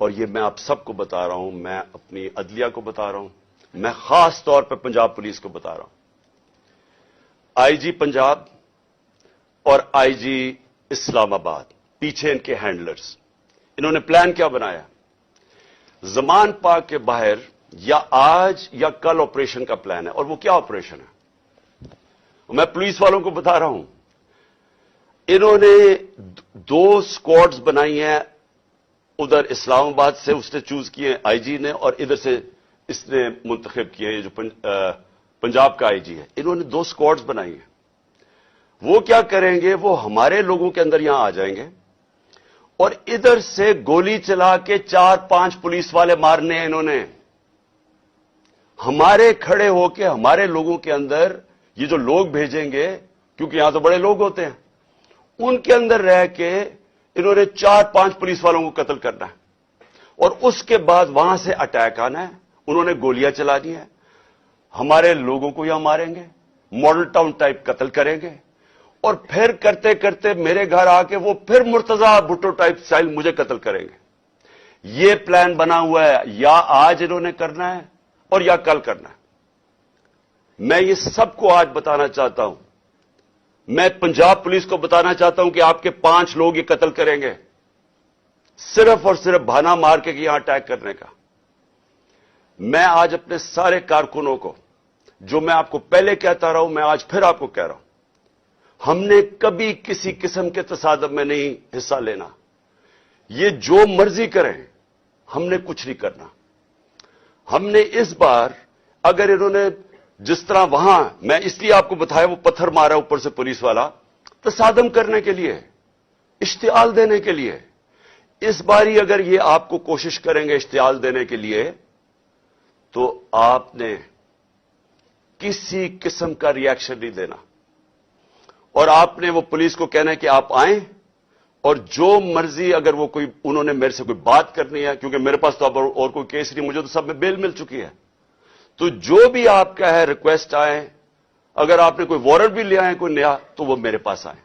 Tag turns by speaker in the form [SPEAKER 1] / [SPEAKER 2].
[SPEAKER 1] اور یہ میں آپ سب کو بتا رہا ہوں, میں اپنی عدلیہ کو بتا رہا ہوں, میں خاص طور پہ پنجاب پولیس کو بتا رہا ہوں. آئی جی پنجاب اور آئی جی اسلام آباد, پیچھے ان کے ہینڈلرز, انہوں نے پلان کیا بنایا؟ زمان پاک کے باہر یا آج یا کل آپریشن کا پلان ہے. اور وہ کیا آپریشن ہے؟ میں پولیس والوں کو بتا رہا ہوں, انہوں نے 2 اسکواڈز بنائی ہیں. ادھر اسلام آباد سے اس نے چوز کیے آئی جی نے, اور ادھر سے اس نے منتخب کیے ہیں جو پنجاب کا آئی جی ہے. انہوں نے 2 اسکواڈز بنائی ہیں. وہ کیا کریں گے؟ وہ ہمارے لوگوں کے اندر یہاں آ جائیں گے اور ادھر سے گولی چلا کے 4-5 پولیس والے مارنے ہیں. انہوں نے ہمارے کھڑے ہو کے ہمارے لوگوں کے اندر یہ جو لوگ بھیجیں گے, کیونکہ یہاں تو بڑے لوگ ہوتے ہیں, ان کے اندر رہ کے انہوں نے 4-5 پولیس والوں کو قتل کرنا ہے. اور اس کے بعد وہاں سے اٹیک آنا ہے. انہوں نے گولیاں چلا دی ہیں, ہمارے لوگوں کو یہاں ماریں گے, ماڈل ٹاؤن ٹائپ قتل کریں گے, اور پھر کرتے کرتے میرے گھر آ کے وہ پھر مرتضی بھٹو ٹائپ سٹائل مجھے قتل کریں گے. یہ پلان بنا ہوا ہے, یا آج انہوں نے کرنا ہے اور یا کل کرنا ہے. میں یہ سب کو آج بتانا چاہتا ہوں. میں پنجاب پولیس کو بتانا چاہتا ہوں کہ آپ کے 5 لوگ یہ قتل کریں گے, صرف اور صرف بہانہ مار کے یہاں اٹیک کرنے کا. میں آج اپنے سارے کارکنوں کو, جو میں آپ کو پہلے کہتا رہا ہوں, میں آج پھر آپ کو کہہ رہا ہوں, ہم نے کبھی کسی قسم کے تصادم میں نہیں حصہ لینا. یہ جو مرضی کریں, ہم نے کچھ نہیں کرنا. ہم نے اس بار, اگر انہوں نے جس طرح وہاں, میں اس لیے آپ کو بتایا وہ پتھر مارا اوپر سے پولیس والا, تصادم کرنے کے لیے, اشتعال دینے کے لیے. اس باری اگر یہ آپ کو کوشش کریں گے اشتعال دینے کے لیے, تو آپ نے کسی قسم کا ری ایکشن نہیں دینا. اور آپ نے وہ پولیس کو کہنا ہے کہ آپ آئیں, اور جو مرضی, اگر وہ کوئی, انہوں نے میرے سے کوئی بات کرنی ہے, کیونکہ میرے پاس تو اب اور کوئی کیس نہیں, مجھے تو سب میں بیل مل چکی ہے, تو جو بھی آپ کا ہے ریکویسٹ آئے, اگر آپ نے کوئی وارنٹ بھی لے آئے کوئی نیا, تو وہ میرے پاس آئے.